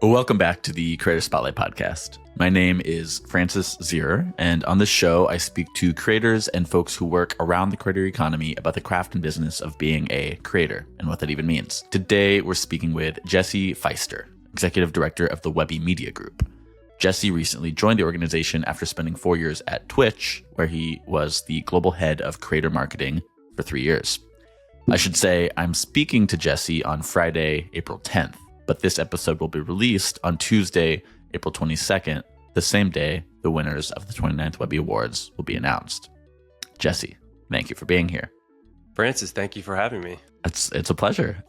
Well, welcome back to the Creator Spotlight podcast. My name is Francis Zierer, and on this show, I speak to creators and folks who work around the creator economy about the craft and business of being a creator and what that even means. Today, we're speaking with Jesse Feister, Executive Director of the Webby Media Group. Jesse recently joined the organization after spending 4 years at Twitch, where he was the global head of creator marketing for 3 years. I should say I'm speaking to Jesse on Friday, April 10th. But this episode will be released on Tuesday, April 22nd, the same day the winners of the 29th Webby Awards will be announced. Jesse, thank you for being here. Francis, thank you for having me. It's a pleasure.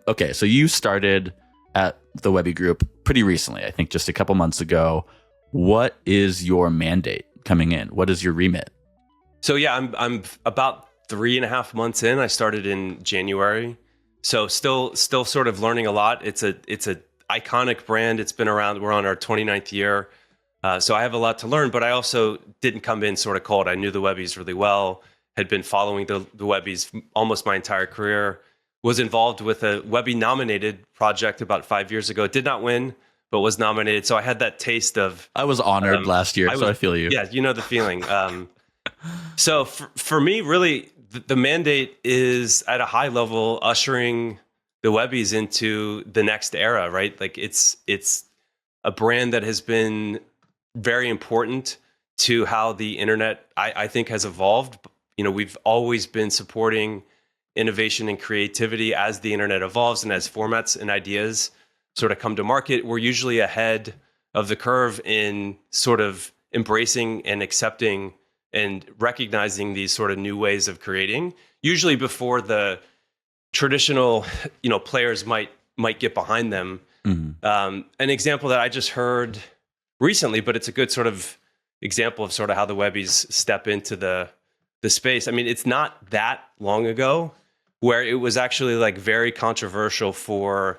Okay, so you started at the Webby Group pretty recently, I think just a couple months ago. What is your mandate coming in? What is your remit? So yeah, I'm about 3.5 months in. I started in January. So still sort of learning a lot. It's a iconic brand. It's been around. We're on our 29th year. So I have a lot to learn, but I also didn't come in sort of cold. I knew the Webbies really well, had been following the Webbies almost my entire career, was involved with a Webby nominated project about 5 years ago. Did not win, but was nominated. So I had that taste of... I was honored last year, so I feel you. Yeah, you know the feeling. So for me, really... The mandate is at a high level ushering the Webbies into the next era, right? Like it's a brand that has been very important to how the internet, I think, has evolved. You know, we've always been supporting innovation and creativity as the internet evolves and as formats and ideas sort of come to market. We're usually ahead of the curve in sort of embracing and accepting and recognizing these sort of new ways of creating, usually before the traditional, players might get behind them. Mm-hmm. An example that I just heard recently, but it's a good sort of example of sort of how the Webbies step into the space. I mean, it's not that long ago where it was actually like very controversial for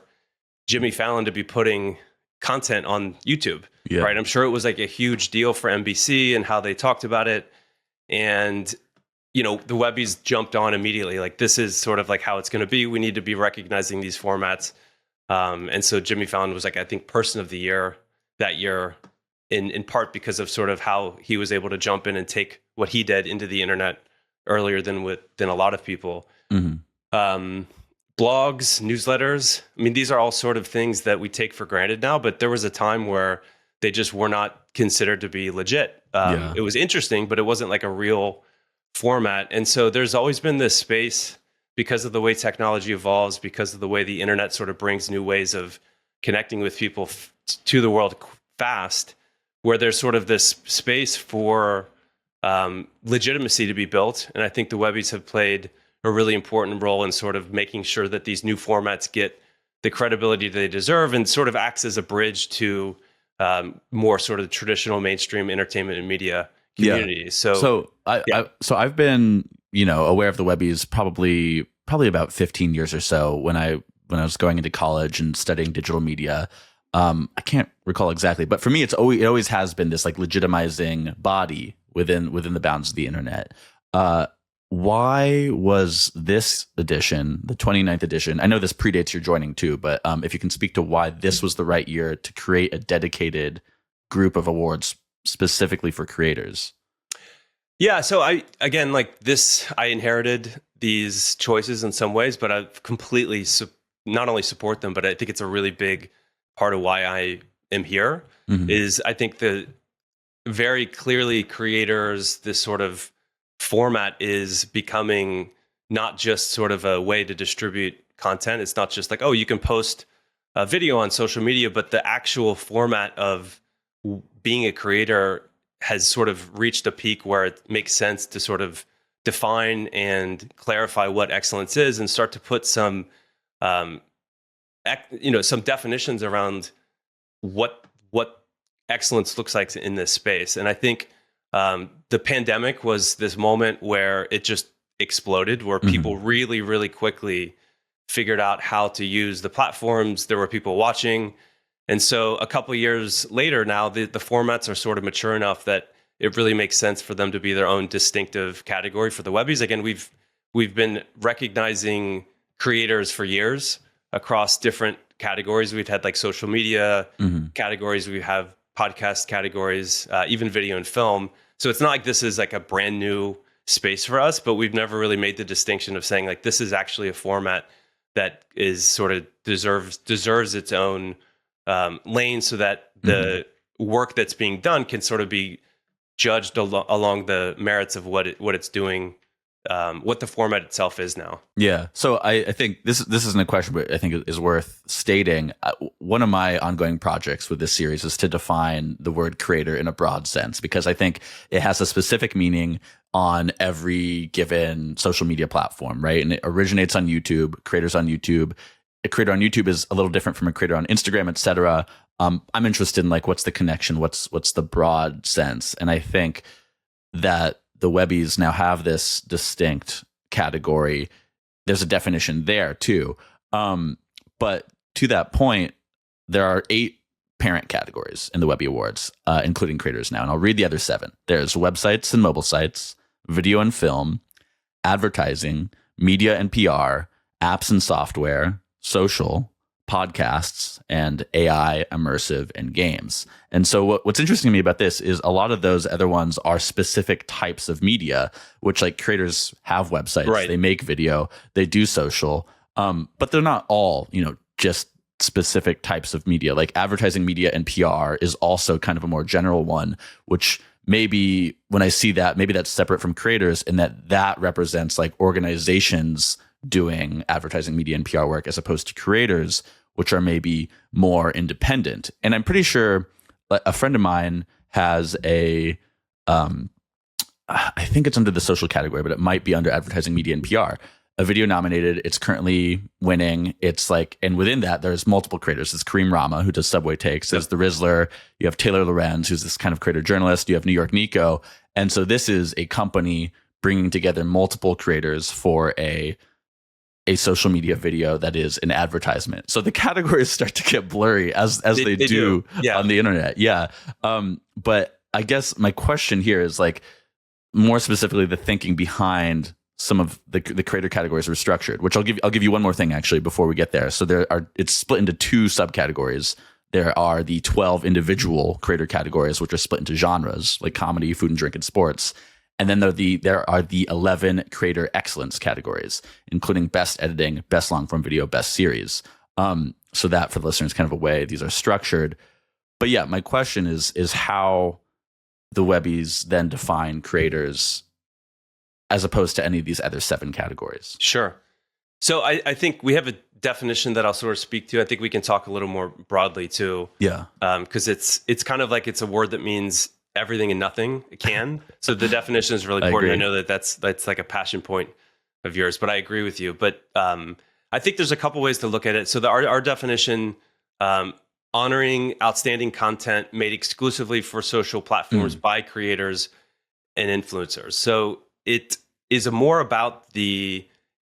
Jimmy Fallon to be putting content on YouTube, right? I'm sure it was like a huge deal for NBC and how they talked about it. And, the Webbies jumped on immediately. Like, this is sort of like how it's going to be. We need to be recognizing these formats. And so Jimmy Fallon was like, I think, Person of the Year that year, in part because of sort of how he was able to jump in and take what he did into the internet earlier than a lot of people. Mm-hmm. Blogs, newsletters. I mean, these are all sort of things that we take for granted now, but there was a time where they just were not considered to be legit. It was interesting, but it wasn't like a real format. And so there's always been this space because of the way technology evolves, because of the way the internet sort of brings new ways of connecting with people to the world fast, where there's sort of this space for legitimacy to be built. And I think the Webbies have played a really important role in sort of making sure that these new formats get the credibility they deserve and sort of acts as a bridge to more sort of traditional mainstream entertainment and media community. Yeah. So I've been, aware of the Webbies probably about 15 years or so when I was going into college and studying digital media. I can't recall exactly, but for me, it always has been this like legitimizing body within the bounds of the internet. Why was this edition, the 29th edition, I know this predates your joining too, but if you can speak to why this was the right year to create a dedicated group of awards specifically for creators? Yeah, so I inherited these choices in some ways, but I completely not only support them, but I think it's a really big part of why I am here. Mm-hmm. Is I think the very clearly creators, this sort of format is becoming not just sort of a way to distribute content. It's not just like, oh, you can post a video on social media, but the actual format of being a creator has sort of reached a peak where it makes sense to sort of define and clarify what excellence is and start to put some, some definitions around what excellence looks like in this space. And I think the pandemic was this moment where it just exploded, where people really, really quickly figured out how to use the platforms. There were people watching. And so a couple of years later now, the formats are sort of mature enough that it really makes sense for them to be their own distinctive category for the Webbies. Again, we've been recognizing creators for years across different categories. We've had like social media Mm-hmm. categories. We have podcast categories, even video and film. So it's not like this is like a brand new space for us, but we've never really made the distinction of saying like this is actually a format that is sort of deserves its own lane, so that the work that's being done can sort of be judged along the merits of what it's doing, what the format itself is now. Yeah. So I think this isn't a question, but I think it is worth stating. One of my ongoing projects with this series is to define the word creator in a broad sense, because I think it has a specific meaning on every given social media platform, right? And it originates on YouTube, creators on YouTube. A creator on YouTube is a little different from a creator on Instagram, et cetera. I'm interested in like, what's the connection? What's the broad sense? And I think that the Webbies now have this distinct category. There's a definition there too. But to that point, there are 8 parent categories in the Webby Awards, including creators now. And I'll read the other 7. There's websites and mobile sites, video and film, advertising, media and PR, apps and software, social, podcasts, and AI, immersive, and games. And so what's interesting to me about this is a lot of those other ones are specific types of media, which like creators have websites, right. They make video, they do social, but they're not all, just specific types of media. Like advertising, media, and PR is also kind of a more general one, which maybe when I see that, maybe that's separate from creators, and that represents like organizations doing advertising, media, and PR work, as opposed to creators, which are maybe more independent. And I'm pretty sure a friend of mine has I think it's under the social category, but it might be under advertising, media, and PR. A video nominated. It's currently winning. It's like, and within that, there's multiple creators. There's Kareem Rama, who does Subway Takes. There's The Rizzler. You have Taylor Lorenz, who's this kind of creator journalist. You have New York Nico. And so this is a company bringing together multiple creators for a social media video that is an advertisement. So the categories start to get blurry as they do. Yeah. On the internet. Yeah. But I guess my question here is like more specifically the thinking behind some of the creator categories were structured, which I'll give you one more thing actually before we get there. So it's split into 2 subcategories. There are the 12 individual creator categories, which are split into genres like comedy, food and drink, and sports. And then there are the 11 creator excellence categories, including best editing, best long form video, best series. So that for the listeners, kind of a way these are structured. But yeah, my question is how the Webbies then define creators as opposed to any of these other 7 categories. Sure. So I think we have a definition that I'll sort of speak to. I think we can talk a little more broadly too. Yeah. Because it's kind of like it's a word that means everything and nothing. It can. So the definition is really important. I know that's like a passion point of yours, but I agree with you. But I think there's a couple ways to look at it. So our definition, honoring outstanding content made exclusively for social platforms by creators and influencers. So it is more about the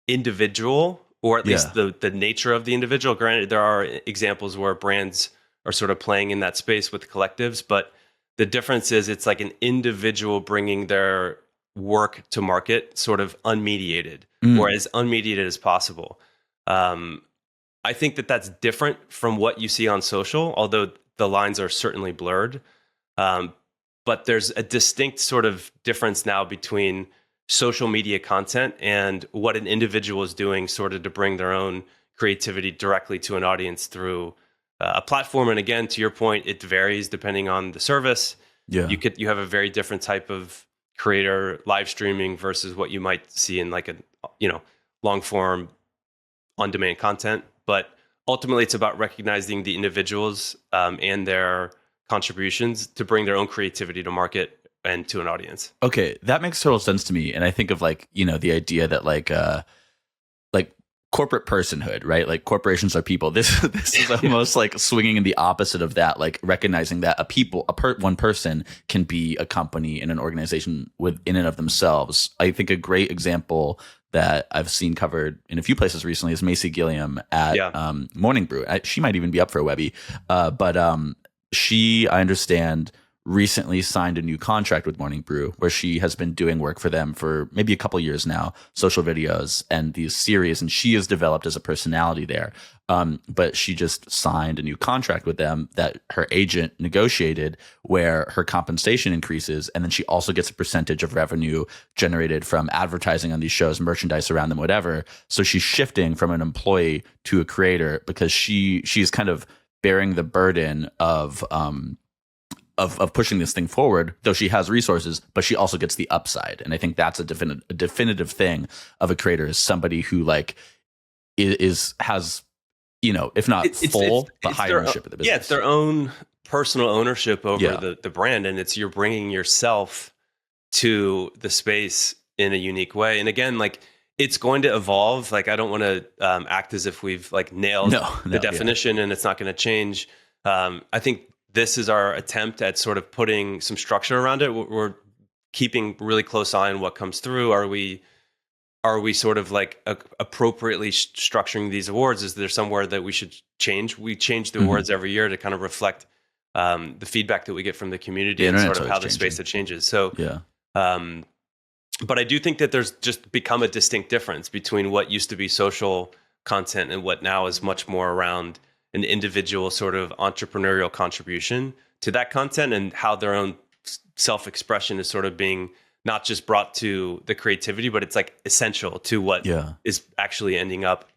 individual, or at least the nature of the individual. Granted, there are examples where brands are sort of playing in that space with collectives, but the difference is it's like an individual bringing their work to market, sort of unmediated, or as unmediated as possible. I think that's different from what you see on social, although the lines are certainly blurred. But there's a distinct sort of difference now between social media content and what an individual is doing sort of to bring their own creativity directly to an audience through a platform. And again, to your point, it varies depending on the service. Yeah. You have a very different type of creator live streaming versus what you might see in like a, long form on-demand content. But ultimately it's about recognizing the individuals and their contributions to bring their own creativity to market and to an audience. Okay, that makes total sense to me. And I think of like, the idea that like corporate personhood, right? Like corporations are people. This is almost like swinging in the opposite of that, like recognizing that one person can be a company and an organization in and of themselves. I think a great example that I've seen covered in a few places recently is Macy Gilliam at Morning Brew. She might even be up for a Webby. But she, I understand, recently signed a new contract with Morning Brew, where she has been doing work for them for maybe a couple years now, social videos and these series, and she has developed as a personality there. But she just signed a new contract with them that her agent negotiated, where her compensation increases, and then she also gets a percentage of revenue generated from advertising on these shows, merchandise around them, whatever. So she's shifting from an employee to a creator because she's kind of bearing the burden of pushing this thing forward, though she has resources, but she also gets the upside. And I think that's a definitive thing of a creator, is somebody who like has, you know, if not but high ownership of the business. Yeah, it's their own personal ownership over the brand, and you're bringing yourself to the space in a unique way. And again, like, it's going to evolve. Like, I don't want to act as if we've like nailed the definition and it's not going to change. I think this is our attempt at sort of putting some structure around it. We're keeping really close eye on what comes through. Are we sort of like appropriately structuring these awards? Is there somewhere that we should change? We change the awards every year to kind of reflect the feedback that we get from the community and sort of how the space that changes. So, but I do think that there's just become a distinct difference between what used to be social content and what now is much more around an individual sort of entrepreneurial contribution to that content, and how their own self-expression is sort of being not just brought to the creativity, but it's like essential to what is actually ending up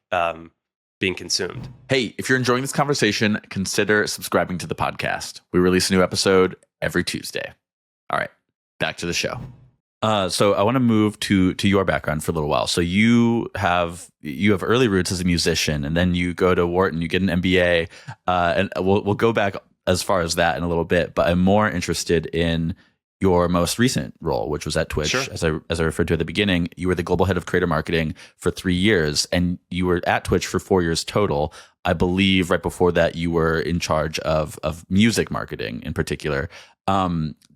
being consumed. Hey, if you're enjoying this conversation, consider subscribing to the podcast. We release a new episode every Tuesday. All right, back to the show. So I want to move to your background for a little while. So you have early roots as a musician, and then you go to Wharton, you get an MBA, and we'll go back as far as that in a little bit. But I'm more interested in your most recent role, which was at Twitch. Sure. As I referred to at the beginning, you were the global head of creator marketing for 3 years, and you were at Twitch for 4 years total. I believe right before that you were in charge of music marketing in particular.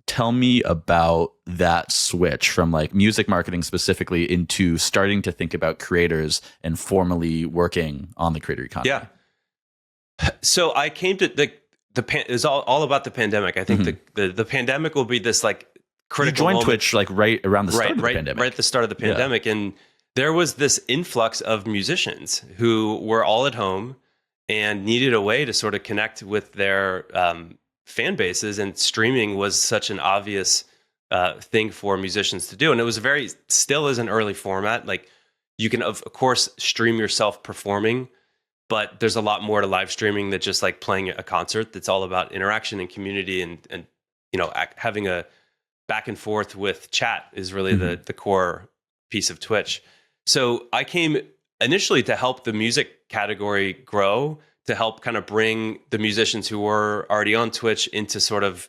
Tell me about that switch from like music marketing specifically into starting to think about creators and formally working on the creator economy. Yeah. So I came to it was all about the pandemic. I think the pandemic will be this like critical moment. You joined Twitch like right around the start of the pandemic. Right at the start of the pandemic. Yeah. And there was this influx of musicians who were all at home and needed a way to sort of connect with their fan bases, and streaming was such an obvious thing for musicians to do. And it was still is an early format. Like, you can of course stream yourself performing, but there's a lot more to live streaming than just like playing a concert. That's all about interaction and community, and you know, having a back and forth with chat is really the core piece of Twitch. So I came initially to help the music category grow, to help kind of bring the musicians who were already on Twitch into sort of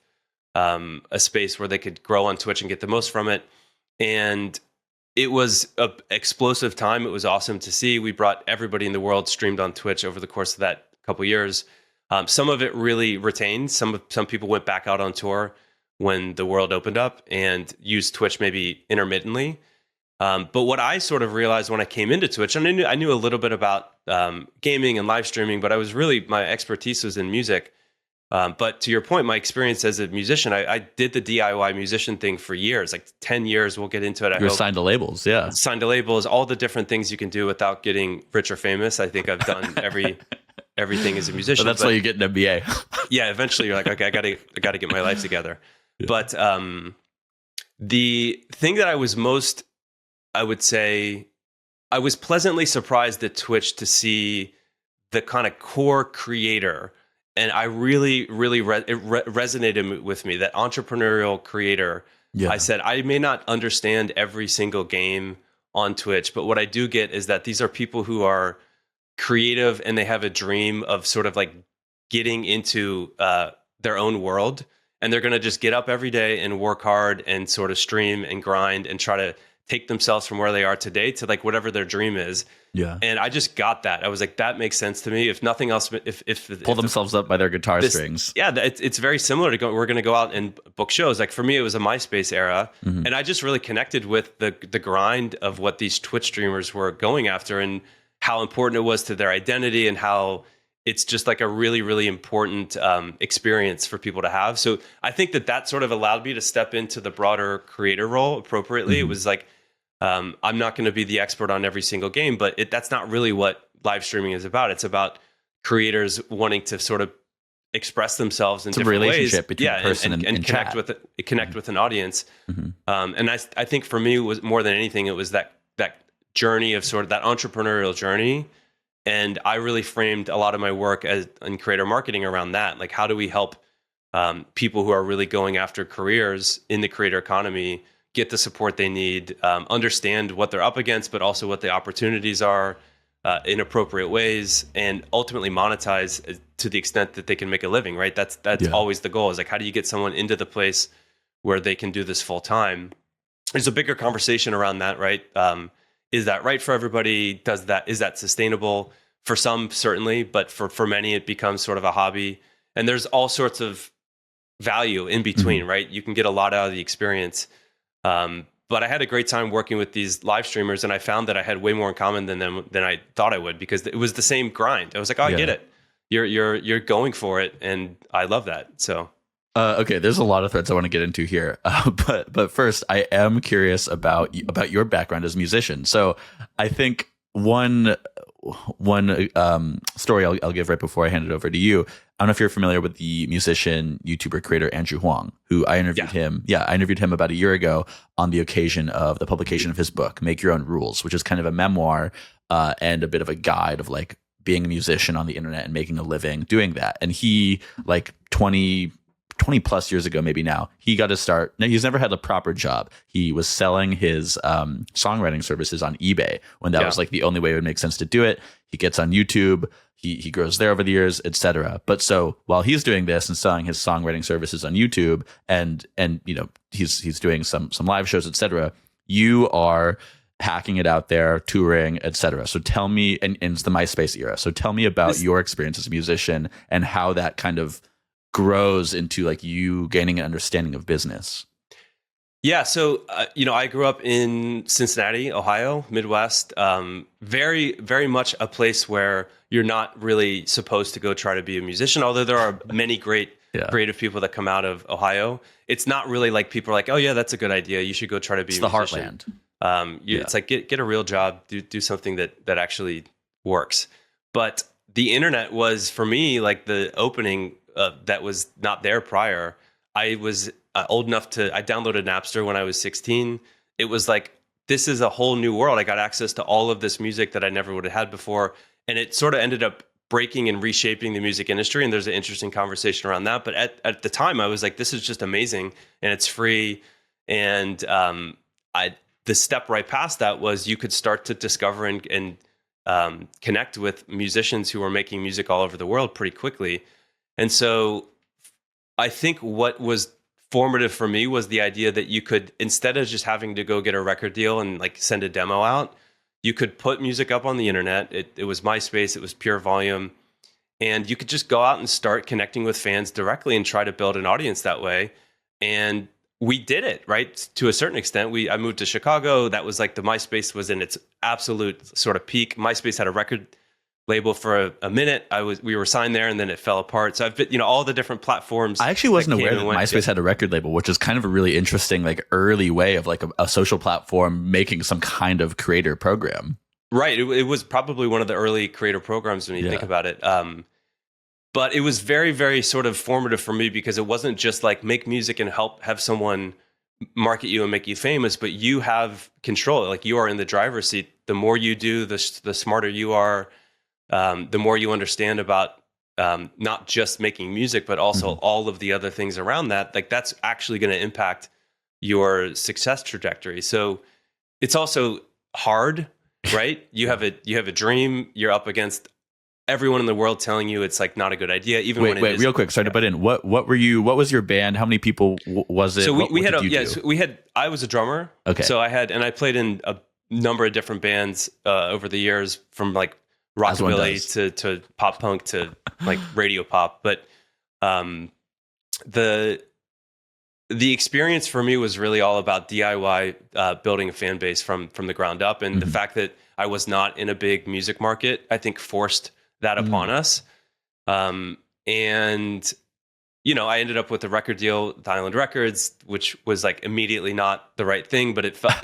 a space where they could grow on Twitch and get the most from it. And it was an explosive time. It was awesome to see. We brought everybody in the world streamed on Twitch over the course of that couple years. Some of it really retained. Some people went back out on tour when the world opened up and used Twitch maybe intermittently. But what I sort of realized when I came into Twitch, and I knew a little bit about gaming and live streaming, but my expertise was in music. But to your point, my experience as a musician, I did the DIY musician thing for years, like 10 years. We'll get into it. You're signed to labels, yeah. Signed to labels, all the different things you can do without getting rich or famous. I think I've done everything as a musician. So that's why you get an MBA. Yeah, eventually you're like, okay, I gotta get my life together. Yeah. But the thing that I was most, I would say, I was pleasantly surprised at Twitch to see the kind of core creator. And I really, really, it resonated with me, that entrepreneurial creator. Yeah. I said, I may not understand every single game on Twitch, but what I do get is that these are people who are creative and they have a dream of sort of like getting into their own world. And they're going to just get up every day and work hard and sort of stream and grind and try to take themselves from where they are today to like whatever their dream is. Yeah. And I just got that. I was like, that makes sense to me. If nothing else, pull themselves up by their guitar strings. Yeah. It's very similar to we're going to go out and book shows. Like for me, it was a MySpace era. Mm-hmm. And I just really connected with the grind of what these Twitch streamers were going after and how important it was to their identity and how it's just like a really, really important experience for people to have. So I think that sort of allowed me to step into the broader creator role appropriately. It was like, I'm not going to be the expert on every single game, but that's not really what live streaming is about. It's about creators wanting to sort of express themselves in different relationship ways. between the person and connect chat. with an audience. And I think for me, was more than anything, it was that journey of sort of that entrepreneurial journey. And I really framed a lot of my work in creator marketing around that. Like, how do we help people who are really going after careers in the creator economy get the support they need, understand what they're up against, but also what the opportunities are in appropriate ways, and ultimately monetize to the extent that they can make a living, right? That's always the goal, is like, how do you get someone into the place where they can do this full time? There's a bigger conversation around that, right? Is that right for everybody? Is that sustainable? For some, certainly, but for many, it becomes sort of a hobby. And there's all sorts of value in between, right? You can get a lot out of the experience. But I had a great time working with these live streamers, and I found that I had way more in common than I thought I would, because it was the same grind. I was like, oh, I get it. You're going for it, and I love that. So. Okay, there's a lot of threads I want to get into here, but first, I am curious about your background as a musician. So, I think one story I'll give right before I hand it over to you. I don't know if you're familiar with the musician, YouTuber, creator Andrew Huang, who I interviewed him. Yeah, I interviewed him about a year ago on the occasion of the publication of his book, Make Your Own Rules, which is kind of a memoir and a bit of a guide of like being a musician on the internet and making a living doing that. And he, like 20 plus years ago, maybe now, he got to start. Now, he's never had a proper job. He was selling his songwriting services on eBay when that was like the only way it would make sense to do it. He gets on YouTube. He grows there over the years, etc. But so while he's doing this and selling his songwriting services on YouTube, and you know, he's doing some live shows, etc., you are hacking it out there, touring, etc. So tell me, and it's the MySpace era. So tell me about your experience as a musician and how that kind of grows into like you gaining an understanding of business. Yeah. So, I grew up in Cincinnati, Ohio, Midwest, very, very much a place where you're not really supposed to go try to be a musician, although there are many great creative people that come out of Ohio. It's not really like people are like, oh yeah, that's a good idea, you should go try to be a musician. It's the heartland. It's like, get a real job, do something that actually works. But the internet was, for me, like the opening that was not there prior. I was old enough I downloaded Napster when I was 16. It was like, this is a whole new world. I got access to all of this music that I never would have had before. And it sort of ended up breaking and reshaping the music industry. And there's an interesting conversation around that. But at the time, I was like, this is just amazing. And it's free. And the step right past that was you could start to discover and connect with musicians who were making music all over the world pretty quickly. And so I think what was formative for me was the idea that you could, instead of just having to go get a record deal and like send a demo out, you could put music up on the internet. It was MySpace, it was pure volume. And you could just go out and start connecting with fans directly and try to build an audience that way. And we did it, right? To a certain extent. I moved to Chicago. That was like the MySpace was in its absolute sort of peak. MySpace had a record label for a minute. We were signed there, and then it fell apart. So I've been, all the different platforms. I actually wasn't aware that MySpace had a record label, which is kind of a really interesting, like early way of like a social platform making some kind of creator program. Right. It was probably one of the early creator programs when you think about it. But it was very, very sort of formative for me, because it wasn't just like make music and have someone market you and make you famous, but you have control. Like, you are in the driver's seat. The more you do, the smarter you are. The more you understand about not just making music, but also all of the other things around that, like that's actually going to impact your success trajectory. So it's also hard, right? You have a dream. You're up against everyone in the world telling you it's like not a good idea. Even when it is. Real quick, sorry to butt in. What was your band? How many people was it? So I was a drummer. Okay. So I played in a number of different bands over the years, from like rockabilly to pop punk to like radio pop. But the experience for me was really all about DIY, building a fan base from the ground up. And the fact that I was not in a big music market, I think forced that upon us. And I ended up with a record deal with Island Records, which was like immediately not the right thing, but it felt,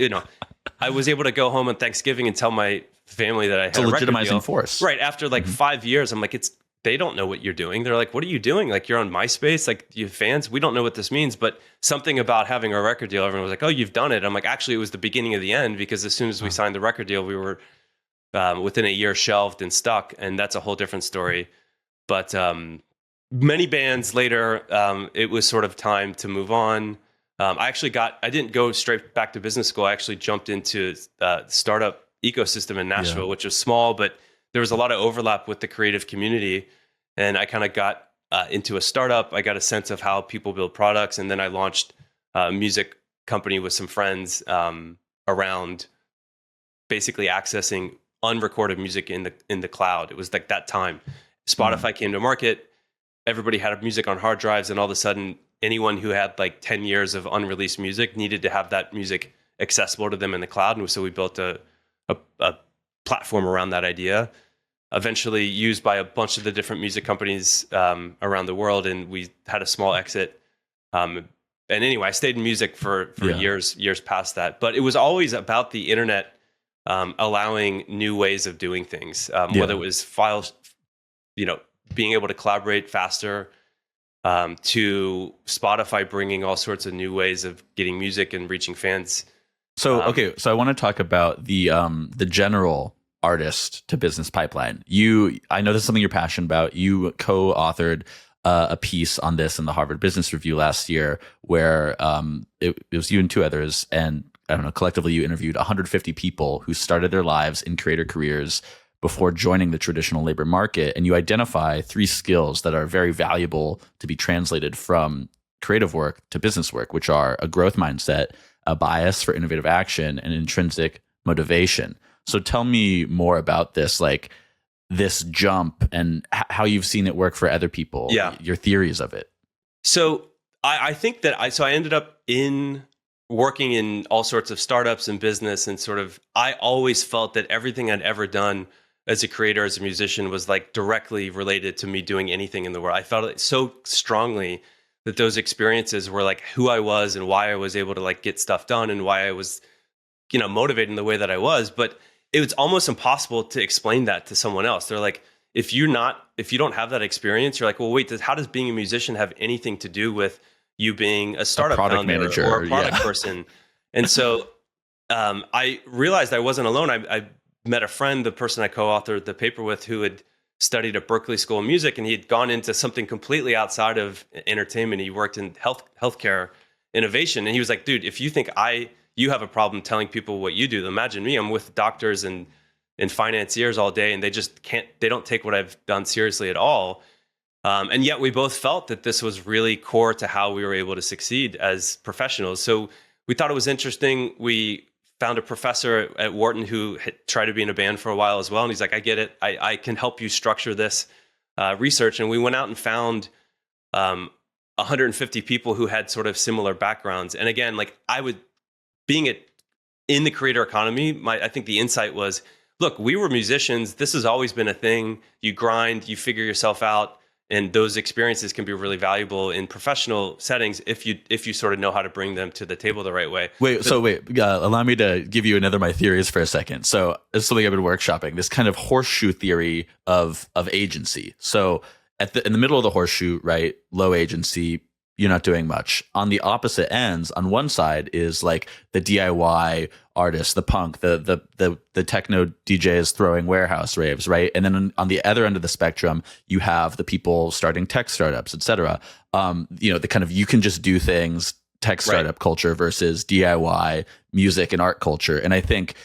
I was able to go home on Thanksgiving and tell my family that I had It's a a record legitimizing deal. force. Right. After like 5 years, I'm like, they don't know what you're doing. They're like, what are you doing? Like, you're on MySpace, like, you have fans. We don't know what this means, but something about having a record deal, everyone was like, oh, you've done it. I'm like, actually, it was the beginning of the end, because as soon as we signed the record deal, we were within a year shelved and stuck. And that's a whole different story. But many bands later, it was sort of time to move on. I didn't go straight back to business school. I actually jumped into startup ecosystem in Nashville, which was small, but there was a lot of overlap with the creative community. And I kind of got into a startup. I got a sense of how people build products. And then I launched a music company with some friends around basically accessing unrecorded music in the cloud. It was like that time. Spotify came to market. Everybody had music on hard drives. And all of a sudden, anyone who had like 10 years of unreleased music needed to have that music accessible to them in the cloud. And so we built a platform around that idea, eventually used by a bunch of the different music companies around the world. And we had a small exit. And anyway, I stayed in music for years past that. But it was always about the internet allowing new ways of doing things, whether it was files, being able to collaborate faster, to Spotify bringing all sorts of new ways of getting music and reaching fans. So I want to talk about the general artist to business pipeline. I know this is something you're passionate about. You co-authored a piece on this in the Harvard Business Review last year, where it was you and two others, and I don't know, collectively you interviewed 150 people who started their lives in creator careers before joining the traditional labor market, and you identify 3 skills that are very valuable to be translated from creative work to business work, which are a growth mindset, a bias for innovative action, and intrinsic motivation. So tell me more about this, like this jump and how you've seen it work for other people, your theories of it. So I think that I ended up working in all sorts of startups and business, and I always felt that everything I'd ever done as a creator, as a musician, was like directly related to me doing anything in the world. I felt it so strongly that those experiences were like who I was and why I was able to like get stuff done and why I was, motivated in the way that I was. But it was almost impossible to explain that to someone else. They're like, if you don't have that experience, you're like, well, wait, how does being a musician have anything to do with you being a startup product founder manager or a product person? And so I realized I wasn't alone. I met a friend, the person I co-authored the paper with, who had studied at Berklee School of Music, and he had gone into something completely outside of entertainment. He worked in healthcare innovation. And he was like, dude, if you think you have a problem telling people what you do, imagine me. I'm with doctors and financiers all day, and they don't take what I've done seriously at all. And yet we both felt that this was really core to how we were able to succeed as professionals. So we thought it was interesting. We found a professor at Wharton who had tried to be in a band for a while as well. And he's like, I get it. I can help you structure this research. And we went out and found 150 people who had sort of similar backgrounds. And again, like being in the creator economy, I think the insight was, look, we were musicians. This has always been a thing. You grind, you figure yourself out. And those experiences can be really valuable in professional settings if you sort of know how to bring them to the table the right way. Allow me to give you another of my theories for a second. So it's something I've been workshopping, this kind of horseshoe theory of agency. So in the middle of the horseshoe, right, low agency, you're not doing much. On the opposite ends, on one side is like the DIY artist, the punk, the techno DJs throwing warehouse raves, right? And then on the other end of the spectrum, you have the people starting tech startups, et cetera. The kind of you can just do things tech startup culture versus DIY music and art culture. And I think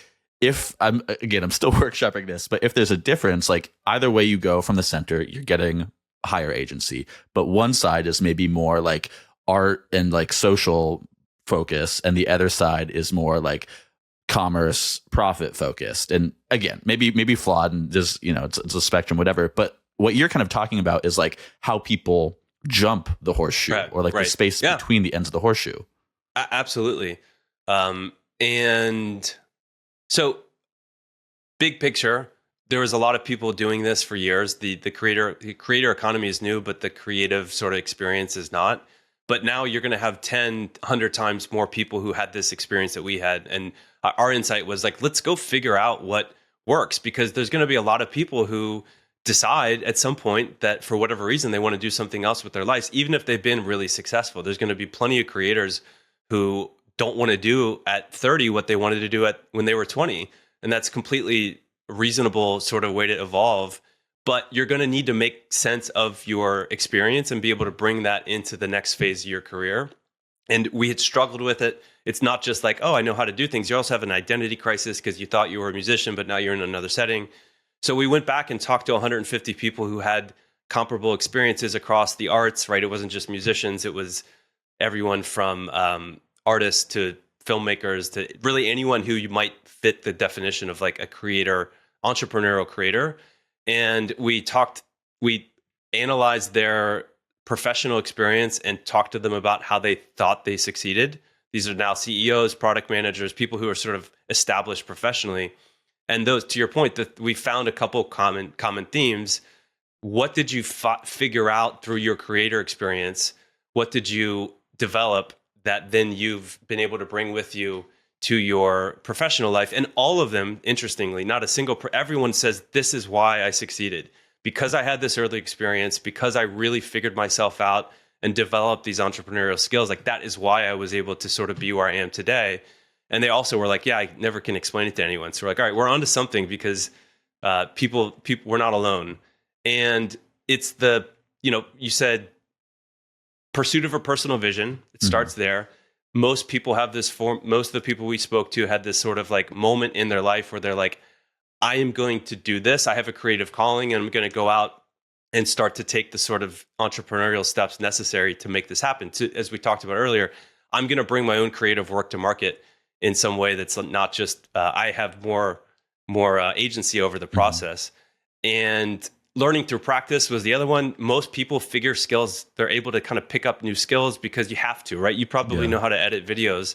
I'm still workshopping this, but if there's a difference, like either way you go from the center, you're getting higher agency, but one side is maybe more like art and like social focus, and the other side is more like commerce profit focused. And again, maybe flawed, and just it's a spectrum, whatever. But what you're kind of talking about is like how people jump the horseshoe, or like the space between the ends of the horseshoe. Absolutely. And so big picture, there was a lot of people doing this for years. The creator economy is new, but the creative sort of experience is not. But now you're going to have 10, 100 times more people who had this experience that we had. And our insight was like, let's go figure out what works, because there's going to be a lot of people who decide at some point that for whatever reason they want to do something else with their lives, even if they've been really successful. There's going to be plenty of creators who don't want to do at 30 what they wanted to do when they were 20. And that's completely reasonable sort of way to evolve. But you're going to need to make sense of your experience and be able to bring that into the next phase of your career. And we had struggled with it. It's not just like, oh, I know how to do things. You also have an identity crisis because you thought you were a musician, but now you're in another setting. So we went back and talked to 150 people who had comparable experiences across the arts, right? It wasn't just musicians. It was everyone from artists to filmmakers to really anyone who you might fit the definition of like a creator, entrepreneurial creator. And we analyzed their professional experience and talked to them about how they thought they succeeded. These are now CEOs, product managers, people who are sort of established professionally. And those, to your point, that we found a couple common themes. What did you figure out through your creator experience? What did you develop that then you've been able to bring with you to your professional life? And all of them, interestingly, not a single, everyone says, this is why I succeeded. Because I had this early experience, because I really figured myself out and developed these entrepreneurial skills, like that is why I was able to sort of be where I am today. And they also were like, yeah, I never can explain it to anyone. So we're like, all right, we're onto something, because people, we're not alone. And it's you said pursuit of a personal vision. It starts there. Most people have this most of the people we spoke to had this sort of like moment in their life where they're like, I am going to do this. I have a creative calling and I'm going to go out and start to take the sort of entrepreneurial steps necessary to make this happen. As we talked about earlier, I'm going to bring my own creative work to market in some way that's not just, I have more agency over the process. And learning through practice was the other one. Most people figure skills, they're able to kind of pick up new skills because you have to, right? You probably know how to edit videos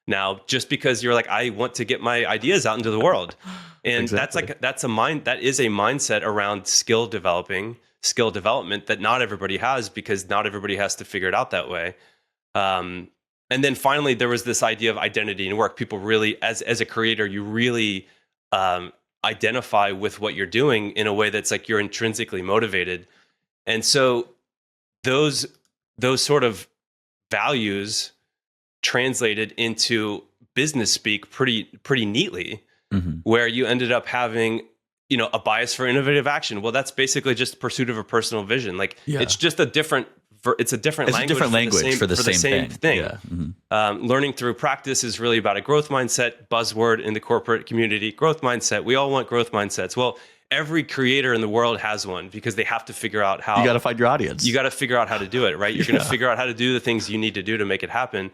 now just because you're like, I want to get my ideas out into the world. And exactly. that is a mindset around skill development that not everybody has, because not everybody has to figure it out that way. And then finally, there was this idea of identity and work. People really, as a creator, you really identify with what you're doing in a way that's like you're intrinsically motivated. And so those sort of values translated into business speak pretty neatly, where you ended up having, a bias for innovative action. Well, that's basically just pursuit of a personal vision. Like it's just a different language for the same thing. Yeah. Learning through practice is really about a growth mindset, buzzword in the corporate community, growth mindset. We all want growth mindsets. Well, every creator in the world has one, because they have to figure out how. You got to find your audience. You got to figure out how to do it, right? You're going to figure out how to do the things you need to do to make it happen.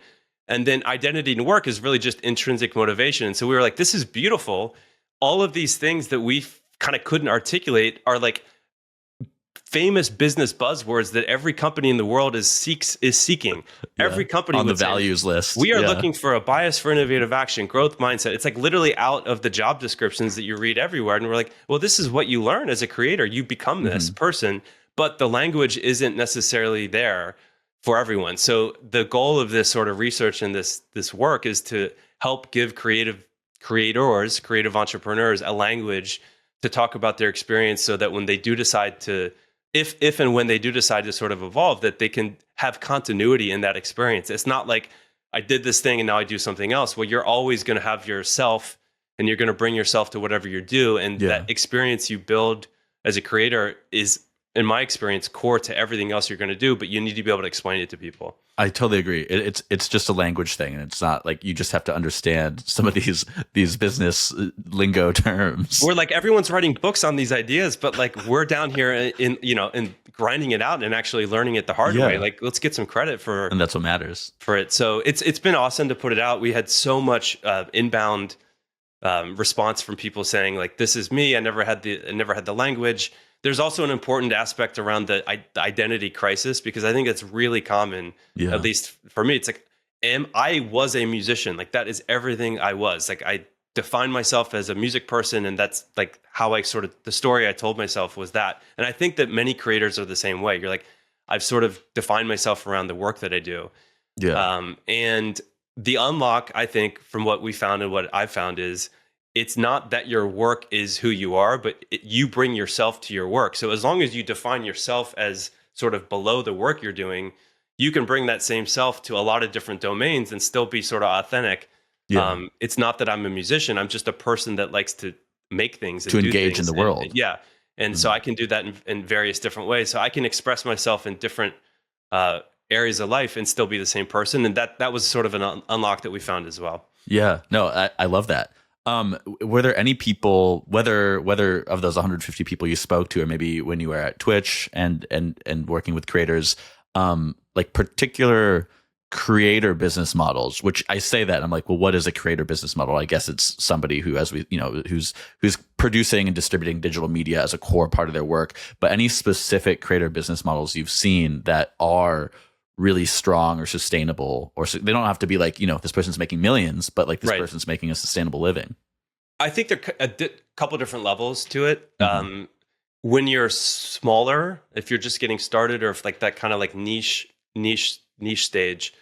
And then identity and work is really just intrinsic motivation. And so we were like, this is beautiful. All of these things that we kind of couldn't articulate are like famous business buzzwords that every company in the world is seeking. Every company on the values list. We are looking for a bias for innovative action, growth mindset. It's like literally out of the job descriptions that you read everywhere. And we're like, well, this is what you learn as a creator. You become this person, but the language isn't necessarily there for everyone. So the goal of this sort of research and this work is to help give creative entrepreneurs a language to talk about their experience, so that when they do decide to, if and when they do decide to sort of evolve, that they can have continuity in that experience. It's not like I did this thing and now I do something else. Well, you're always going to have yourself, and you're going to bring yourself to whatever you do. And that experience you build as a creator is, in my experience, core to everything else you're going to do, but you need to be able to explain it to people. I totally agree. It's just a language thing, and it's not like you just have to understand some of these business lingo terms. We're like, everyone's writing books on these ideas, but like we're down here in grinding it out and actually learning it the hard way. Like, let's get some credit and that's what matters for it. So it's been awesome to put it out. We had so much inbound response from people saying like, this is me. I never had the language. There's also an important aspect around the identity crisis, because I think it's really common, at least for me. It's like, I was a musician. Like, that is everything I was. Like, defined myself as a music person, and that's like how I sort of, the story I told myself was that. And I think that many creators are the same way. You're like, I've sort of defined myself around the work that I do. Yeah. And the unlock, I think, from what we found and what I've found is, it's not that your work is who you are, but you bring yourself to your work. So as long as you define yourself as sort of below the work you're doing, you can bring that same self to a lot of different domains and still be sort of authentic. Yeah. It's not that I'm a musician. I'm just a person that likes to make things and to do engage in things. the world. Yeah. And so I can do that in various different ways. So I can express myself in different areas of life and still be the same person. And that was sort of an unlock that we found as well. Yeah. No, I love that. Were there any people, whether of those 150 people you spoke to, or maybe when you were at Twitch and working with creators, like particular creator business models? Which I say that I'm like, well, what is a creator business model? I guess it's somebody who, as we, who's producing and distributing digital media as a core part of their work. But any specific creator business models you've seen that are really strong or sustainable, or they don't have to be like, this person's making millions, but like this person's making a sustainable living? I think there are a couple different levels to it. When you're smaller, if you're just getting started, or if like that kind of like niche stage,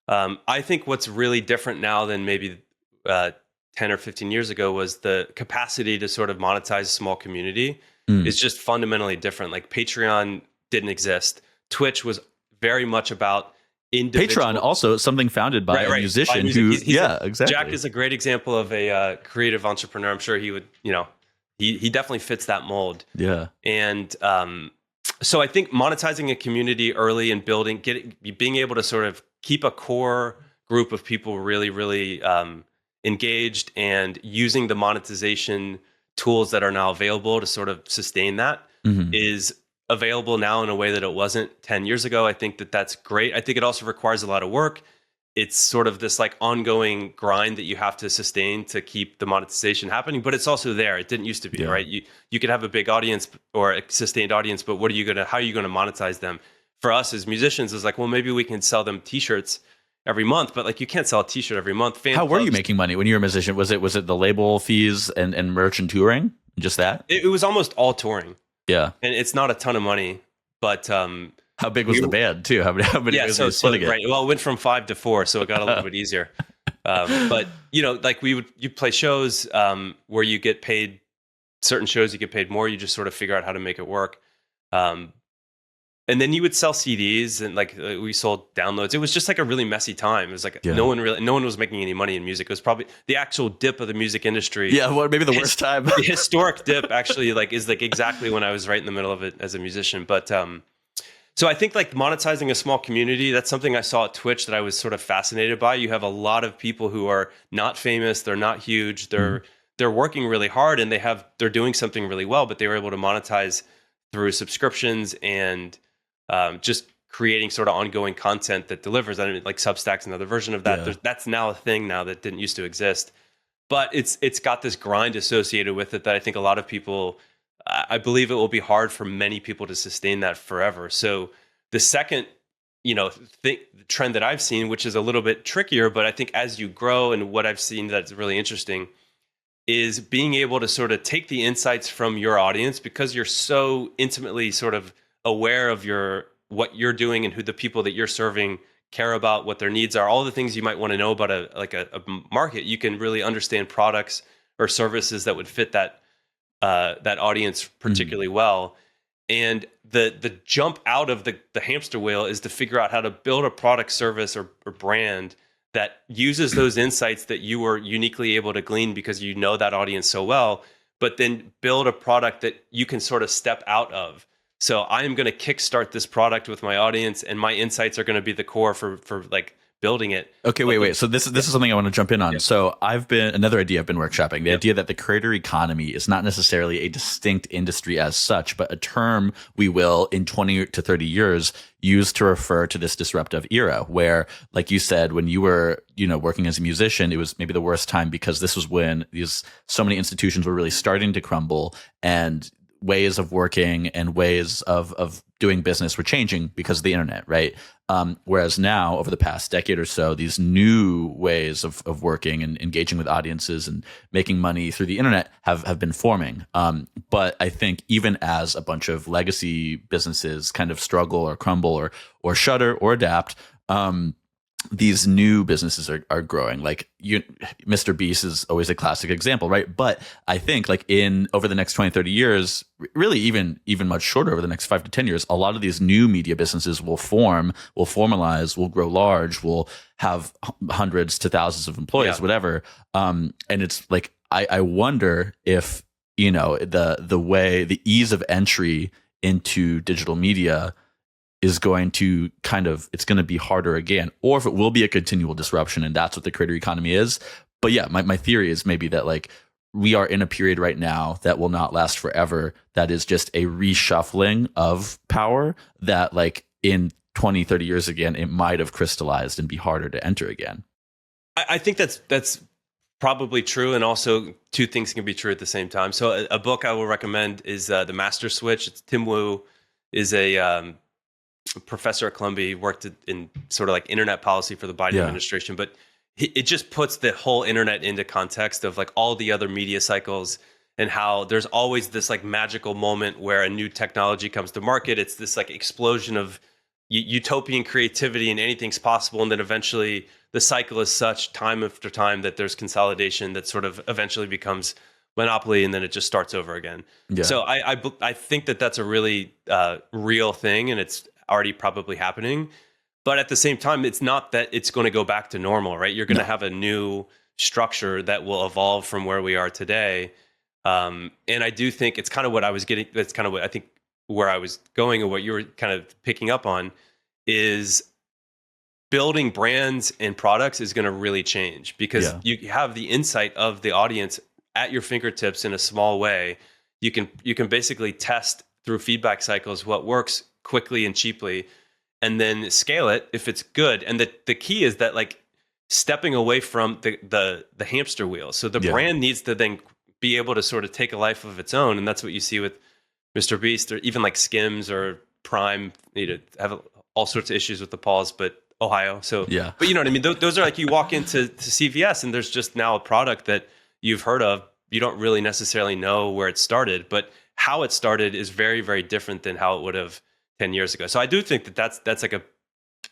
I think what's really different now than maybe 10 or 15 years ago was the capacity to sort of monetize a small community is just fundamentally different. Like Patreon didn't exist. Twitch was very much about individual. Patreon also something founded by a musician who, exactly. Jack is a great example of a creative entrepreneur. I'm sure he would, he definitely fits that mold. Yeah. And so I think monetizing a community early and being able to sort of keep a core group of people really, really engaged, and using the monetization tools that are now available to sort of sustain that is available now in a way that it wasn't 10 years ago. I think that that's great. I think it also requires a lot of work. It's sort of this like ongoing grind that you have to sustain to keep the monetization happening, but it's also there. It didn't used to be, right? You could have a big audience or a sustained audience, but how are you going to monetize them? For us as musicians, is like, well, maybe we can sell them t-shirts every month, but like you can't sell a t-shirt every month. How were you making money when you were a musician? Was it the label fees and merch and touring? Just that? It was almost all touring. Yeah. And it's not a ton of money, but how big was the band too? How many so right. Well, it went from 5 to 4, so it got a little bit easier. But like you play shows where you get paid, certain shows you get paid more. You just sort of figure out how to make it work. And then you would sell CDs, and like we sold downloads. It was just like a really messy time. It was like no one was making any money in music. It was probably the actual dip of the music industry. Yeah, well, maybe the worst time. The historic dip actually is exactly when I was right in the middle of it as a musician. But so I think like monetizing a small community, that's something I saw at Twitch that I was sort of fascinated by. You have a lot of people who are not famous, they're not huge, they're working really hard, and they're doing something really well, but they were able to monetize through subscriptions and just creating sort of ongoing content that delivers. I mean, like Substack's another version of that. Yeah. That's now a thing now that didn't used to exist, but it's got this grind associated with it that I think a lot of people, I believe it will be hard for many people to sustain that forever. So the second, trend that I've seen, which is a little bit trickier, but I think as you grow, and what I've seen that's really interesting, is being able to sort of take the insights from your audience, because you're so intimately sort of aware of what you're doing and who the people that you're serving care about, what their needs are, all the things you might want to know about a market. You can really understand products or services that would fit that audience particularly well. And the jump out of the hamster wheel is to figure out how to build a product, service, or brand that uses those insights that you were uniquely able to glean because you know that audience so well, but then build a product that you can sort of step out of. So I am going to kickstart this product with my audience, and my insights are going to be the core for like building it. Okay, wait. So this is something I want to jump in on. Yeah. So another idea I've been workshopping, the idea that the creator economy is not necessarily a distinct industry as such, but a term we will in 20 to 30 years use to refer to this disruptive era where, like you said, when you were, working as a musician, it was maybe the worst time because this was when so many institutions were really starting to crumble, and ways of working and ways of doing business were changing because of the internet, right? Whereas now, over the past decade or so, these new ways of working and engaging with audiences and making money through the internet have been forming. But I think even as a bunch of legacy businesses kind of struggle or crumble or shutter or adapt, these new businesses are growing. Like Mr. Beast is always a classic example, right? But I think like over the next 20, 30 years, really even much shorter, over the next 5 to 10 years, a lot of these new media businesses will formalize, will grow large, will have hundreds to thousands of employees, whatever. And it's like, I wonder if, the ease of entry into digital media is going to it's going to be harder again, or if it will be a continual disruption, and that's what the creator economy is. But yeah, my theory is maybe that like we are in a period right now that will not last forever. That is just a reshuffling of power that like in 20, 30 years again, it might have crystallized and be harder to enter again. I think that's probably true. And also two things can be true at the same time. So a book I will recommend is The Master Switch. It's Tim Wu is a professor at Columbia. He worked in sort of like internet policy for the Biden administration, but it just puts the whole internet into context of like all the other media cycles and how there's always this like magical moment where a new technology comes to market. It's this like explosion of utopian creativity and anything's possible. And then eventually the cycle is such time after time that there's consolidation that sort of eventually becomes monopoly, and then it just starts over again. Yeah. So I think that's a really real thing, and it's already probably happening. But at the same time, it's not that it's going to go back to normal, right? You're going to have a new structure that will evolve from where we are today. And I do think it's kind of what I was getting. That's kind of what I think where I was going, and what you were kind of picking up on is building brands and products is going to really change because you have the insight of the audience at your fingertips in a small way. You can basically test through feedback cycles what works quickly and cheaply, and then scale it if it's good. And the key is that like stepping away from the hamster wheel. So the brand needs to then be able to sort of take a life of its own. And that's what you see with Mr. Beast, or even like Skims or Prime, have all sorts of issues with the Pauls, but Ohio. So, but you know what I mean? Those are like, you walk into CVS and there's just now a product that you've heard of. You don't really necessarily know where it started, but how it started is very, very different than how it would have 10 years ago. So I do think that's like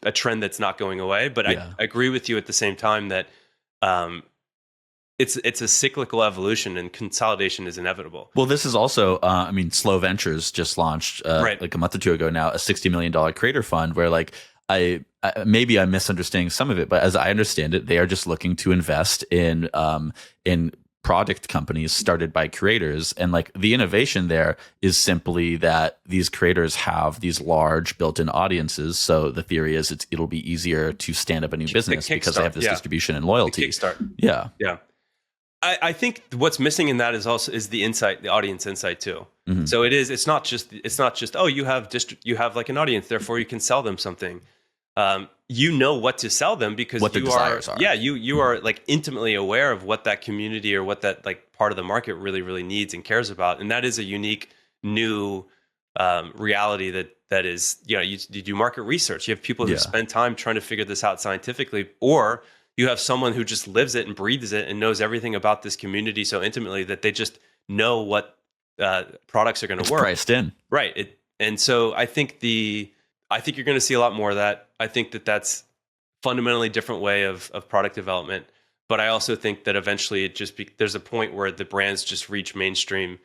a trend that's not going away, but I agree with you at the same time that it's a cyclical evolution and consolidation is inevitable. Well, this is also, Slow Ventures just launched like a month or two ago now, a $60 million creator fund where like, maybe I'm misunderstanding some of it, but as I understand it, they are just looking to invest in product companies started by creators. And like the innovation there is simply that these creators have these large built-in audiences. So the theory is it'll be easier to stand up a new business because they have this distribution and loyalty. Kickstart. Yeah. I think what's missing in that is the insight, the audience insight too. Mm-hmm. So it's not just oh, you have like an audience, therefore you can sell them something. You know what to sell them because what the desires are. Yeah, you are like intimately aware of what that community or what that like part of the market really, really needs and cares about. And that is a unique new reality that is, you do market research. You have people who spend time trying to figure this out scientifically, or you have someone who just lives it and breathes it and knows everything about this community so intimately that they just know what products are going to work. Priced in. Right. And so I think you're going to see a lot more of that. I think that's fundamentally different way of product development. But I also think that eventually there's a point where the brands just reach mainstream,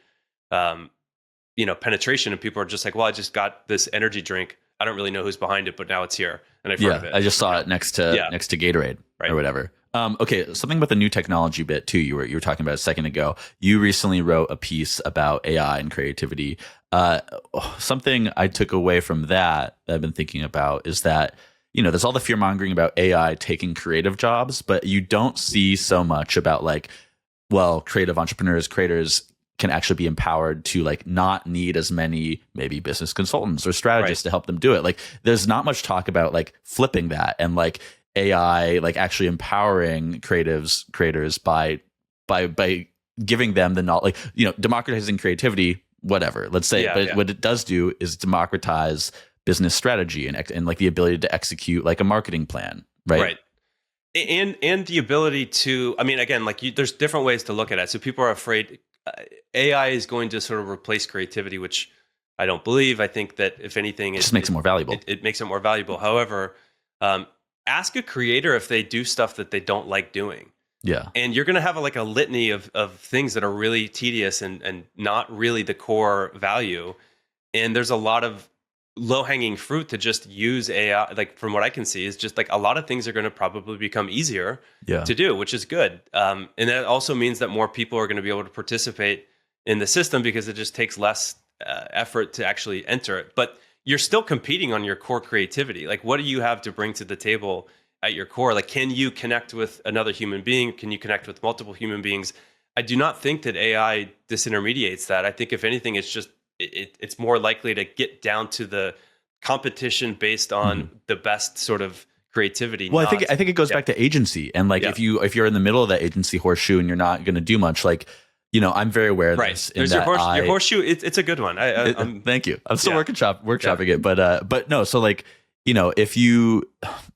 penetration, and people are just like, well, I just got this energy drink. I don't really know who's behind it, but now it's here and I've heard of it. I just saw it next to Gatorade or whatever. Okay, something about the new technology bit too. You were talking about a second ago. You recently wrote a piece about AI and creativity. Something I took away from that I've been thinking about is that there's all the fear mongering about AI taking creative jobs, but you don't see so much about like, well, creative entrepreneurs, creators can actually be empowered to like not need as many maybe business consultants or strategists to help them do it. Like there's not much talk about like flipping that and like AI like actually empowering creators by giving them the knowledge, like democratizing creativity whatever. Let's say, Yeah, but yeah. what it does do is democratize business strategy and like the ability to execute like a marketing plan, right? Right. And the ability to, I mean, again, like there's different ways to look at it. So people are afraid AI is going to sort of replace creativity, which I don't believe. I think that if anything, It just makes it more valuable. It makes it more valuable. However, um, ask a creator if they do stuff that they don't like doing. Yeah. And you're going to have like a litany of things that are really tedious and not really the core value. And there's a lot of low hanging fruit to just use AI. Like from what I can see is just like a lot of things are going to probably become easier to do, which is good. And that also means that more people are going to be able to participate in the system because it just takes less effort to actually enter it. But you're still competing on your core creativity. Like what do you have to bring to the table at your core? Like, can you connect with another human being? Can you connect with multiple human beings? I do not think that AI disintermediates that. I think if anything, it's just, it's more likely to get down to the competition based on the best sort of creativity. Well, I think it goes back to agency, and like if you're in the middle of that agency horseshoe and you're not going to do much, like I'm very aware of this. There's your horseshoe. It's a good one. Thank you. I'm still workshopping it, but no. So like if you,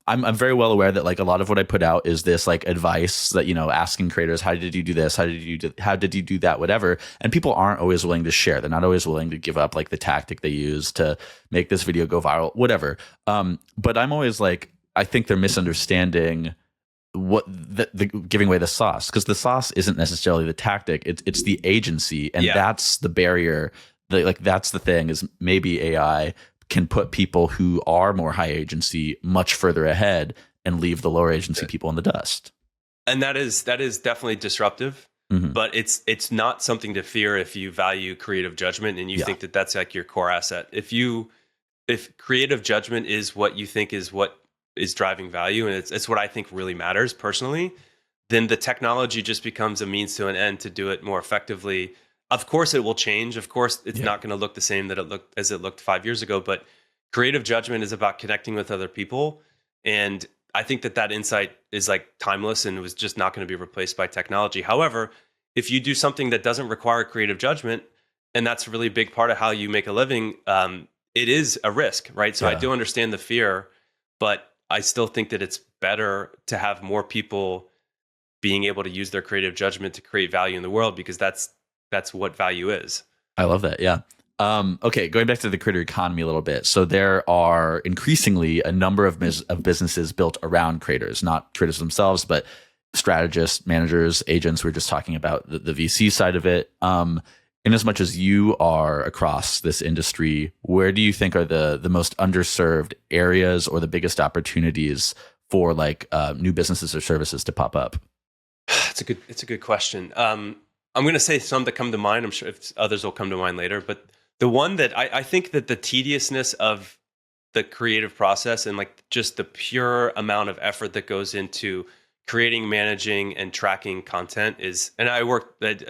I'm very well aware that like a lot of what I put out is this like advice that asking creators, how did you do this, how did you do that, whatever, and people aren't always willing to share. They're not always willing to give up like the tactic they use to make this video go viral, whatever. But I'm always like, I think they're misunderstanding what the giving away the sauce, because the sauce isn't necessarily the tactic, it's the agency, and that's the barrier. That's the thing, is maybe AI can put people who are more high agency much further ahead and leave the lower agency people in the dust. And that is definitely disruptive, but it's not something to fear if you value creative judgment and you think that that's like your core asset. If creative judgment is what you think is what is driving value, and it's what I think really matters personally, then the technology just becomes a means to an end to do it more effectively. Of course, it will change. Of course, it's not going to look the same that it looked 5 years ago. But creative judgment is about connecting with other people, and I think that insight is like timeless and was just not going to be replaced by technology. However, if you do something that doesn't require creative judgment, and that's a really big part of how you make a living, it is a risk, right? So I do understand the fear, but I still think that it's better to have more people being able to use their creative judgment to create value in the world, because that's what value is. I love that. Yeah. Okay, going back to the creator economy a little bit. So there are increasingly a number of businesses built around creators, not creators themselves, but strategists, managers, agents. We're just talking about the VC side of it. In as much as you are across this industry, where do you think are the most underserved areas or the biggest opportunities for like new businesses or services to pop up? It's a good question. I'm going to say some that come to mind. I'm sure if others will come to mind later. But the one that I think that the tediousness of the creative process and like just the pure amount of effort that goes into creating, managing, and tracking content is, and I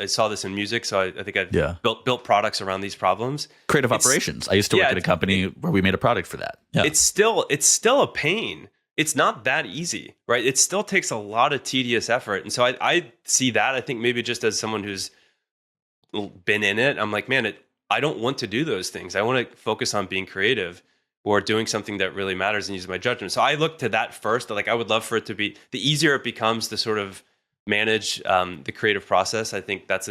saw this in music, so I think I've built products around these problems. Creative operations. I used to work at a company where we made a product for that. Yeah. It's still a pain. It's not that easy, right? It still takes a lot of tedious effort. And so I see that. I think maybe just as someone who's been in it, I'm like, man, I don't want to do those things. I want to focus on being creative or doing something that really matters and use my judgment. So I look to that first. Like I would love for it to be, the easier it becomes to sort of manage the creative process, I think that's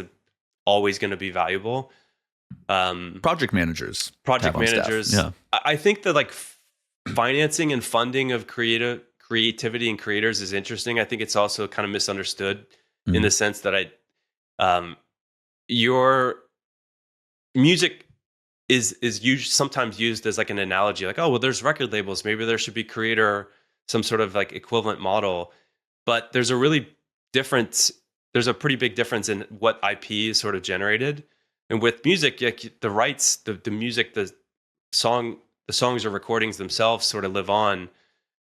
always going to be valuable. Project managers. Yeah. I think that like financing and funding of creativity and creators is interesting. I think it's also kind of misunderstood in the sense that your music is sometimes used as like an analogy, like, oh, well, there's record labels, maybe there should be creator, some sort of like equivalent model. But there's a pretty big difference in what IP is sort of generated. And with music, like the rights, the music, the songs or recordings themselves sort of live on.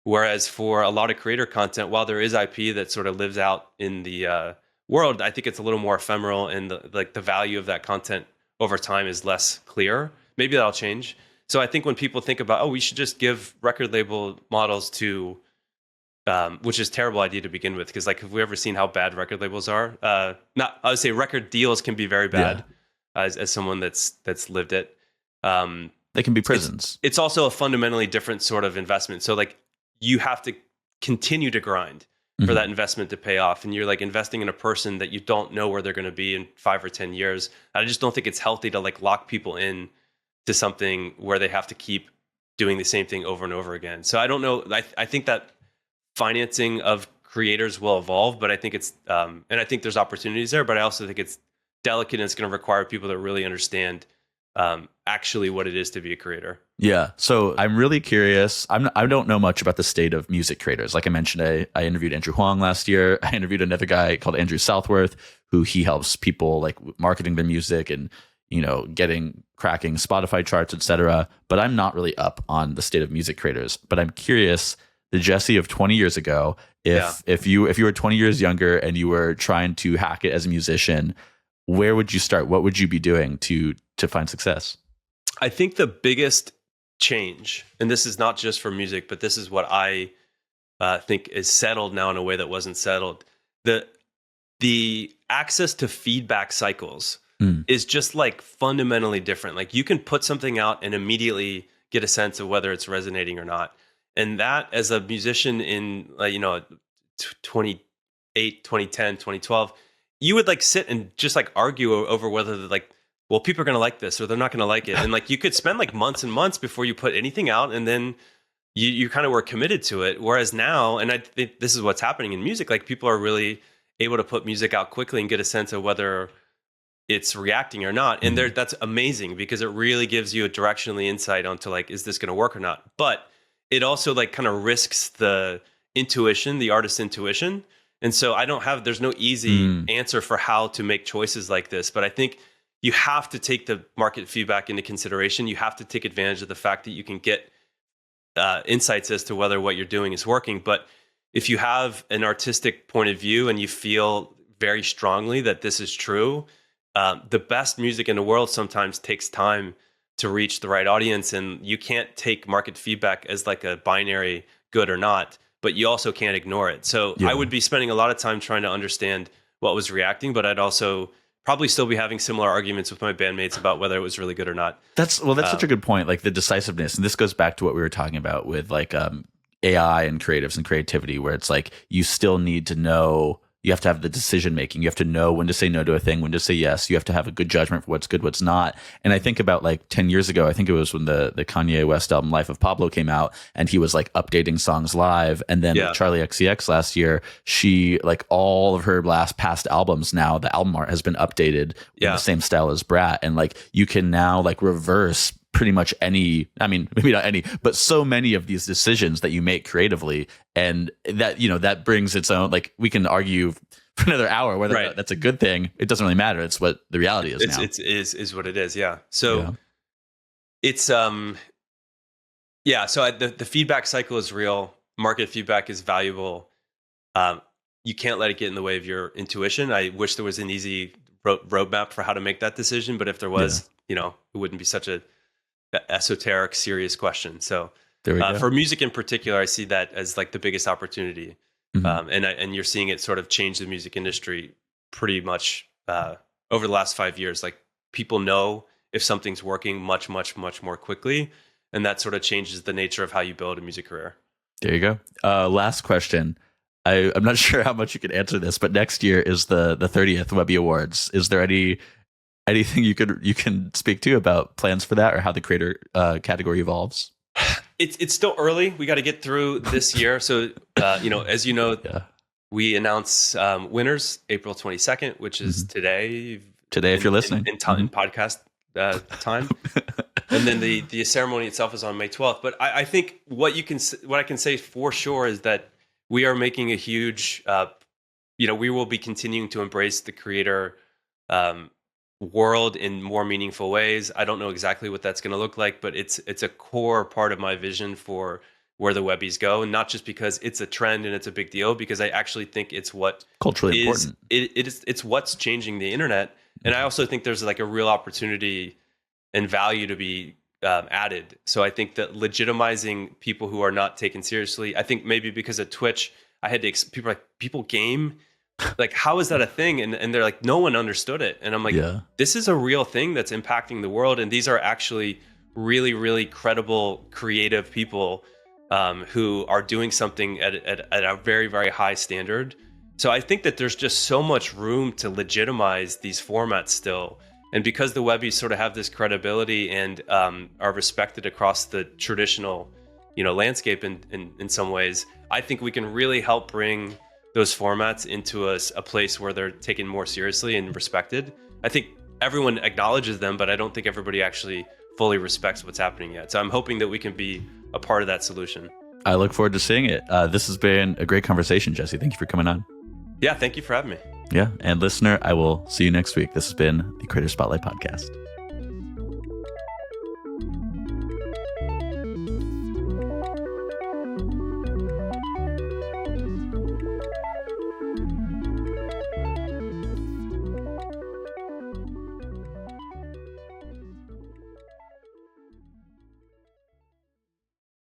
Whereas for a lot of creator content, while there is IP that sort of lives out in the world, I think it's a little more ephemeral, and the value of that content over time is less clear. Maybe that'll change. So I think when people think about, oh, we should just give record label models to, which is a terrible idea to begin with, because like, have we ever seen how bad record labels are? I would say record deals can be very bad. as someone that's lived it. They can be prisons. It's also a fundamentally different sort of investment. So like you have to continue to grind for that investment to pay off. And you're like investing in a person that you don't know where they're going to be in 5 or 10 years. I just don't think it's healthy to like lock people in to something where they have to keep doing the same thing over and over again. So I don't know. I think that financing of creators will evolve, but I think it's, and I think there's opportunities there, but I also think it's delicate and it's going to require people that really understand actually what it is to be a creator. Yeah. So I'm really curious. I don't know much about the state of music creators. Like I mentioned, I interviewed Andrew Huang last year. I interviewed another guy called Andrew Southworth, who he helps people like marketing their music and, cracking Spotify charts, etc. But I'm not really up on the state of music creators. But I'm curious, the Jesse of 20 years ago, if you were 20 years younger and you were trying to hack it as a musician, where would you start? What would you be doing to find success? I think the biggest change, and this is not just for music, but this is what I think is settled now in a way that wasn't settled. The access to feedback cycles is just like fundamentally different. Like you can put something out and immediately get a sense of whether it's resonating or not. And that as a musician in 2008, 2010, 2012, you would like sit and just like argue over whether well, people are going to like this or they're not going to like it. And like you could spend like months and months before you put anything out, and then you kind of were committed to it. Whereas now, and I think this is what's happening in music, like people are really able to put music out quickly and get a sense of whether it's reacting or not. And that's amazing because it really gives you a directionally insight onto like, is this going to work or not? But it also like kind of risks the intuition, the artist's intuition. And so there's no easy answer for how to make choices like this. But I think you have to take the market feedback into consideration. You have to take advantage of the fact that you can get insights as to whether what you're doing is working. But if you have an artistic point of view and you feel very strongly that this is true, the best music in the world sometimes takes time to reach the right audience. And you can't take market feedback as like a binary good or not, but you also can't ignore it. So I would be spending a lot of time trying to understand what was reacting, but I'd also probably still be having similar arguments with my bandmates about whether it was really good or not. That's such a good point. Like the decisiveness. And this goes back to what we were talking about with like AI and creatives and creativity, where it's like, you still need to know, you have to have the decision making. You have to know when to say no to a thing, when to say yes. You have to have a good judgment for what's good, what's not. And I think about like 10 years ago, I think it was when the Kanye West album Life of Pablo came out, and he was like updating songs live. And then with Charlie XCX last year, she like all of her past albums, now the album art has been updated in the same style as Brat. And like you can now like reverse pretty much maybe not any, but so many of these decisions that you make creatively. And that, that brings its own, like we can argue for another hour whether that's a good thing. It doesn't really matter. It's what the reality is now. It is what it is. Yeah. So it's, so the feedback cycle is real. Market feedback is valuable. You can't let it get in the way of your intuition. I wish there was an easy roadmap for how to make that decision, but if there was, it wouldn't be such a esoteric, serious question. So for music in particular, I see that as like the biggest opportunity. And you're seeing it sort of change the music industry pretty much over the last 5 years. Like people know if something's working much, much, much more quickly. And that sort of changes the nature of how you build a music career. There you go. Last question. I'm not sure how much you can answer this, but next year is the 30th Webby Awards. Is there anything you can speak to about plans for that or how the creator category evolves? It's still early. We got to get through this year. So, as you know, we announce winners April 22nd, which is today. Today, if you're listening. In podcast time. And then the ceremony itself is on May 12th. But I think what I can say for sure is that we are making a huge, we will be continuing to embrace the creator world in more meaningful ways. I don't know exactly what that's going to look like, but it's a core part of my vision for where the Webbies go, and not just because it's a trend and it's a big deal, because I actually think it's what culturally important. It's what's changing the internet, and I also think there's like a real opportunity and value to be added. So I think that legitimizing people who are not taken seriously. I think maybe because of Twitch, I had to people game. Like, how is that a thing? And they're like, no one understood it. And I'm like, Yeah. this is a real thing that's impacting the world. And these are actually really, really credible, creative people who are doing something at a very, very high standard. So I think that there's just so much room to legitimize these formats still. And because the Webbies sort of have this credibility and are respected across the traditional, landscape in some ways, I think we can really help bring those formats into a place where they're taken more seriously and respected. I think everyone acknowledges them, but I don't think everybody actually fully respects what's happening yet. So I'm hoping that we can be a part of that solution. I look forward to seeing it. This has been a great conversation, Jesse. Thank you for coming on. Yeah, thank you for having me. Yeah. And listener, I will see you next week. This has been the Creator Spotlight Podcast.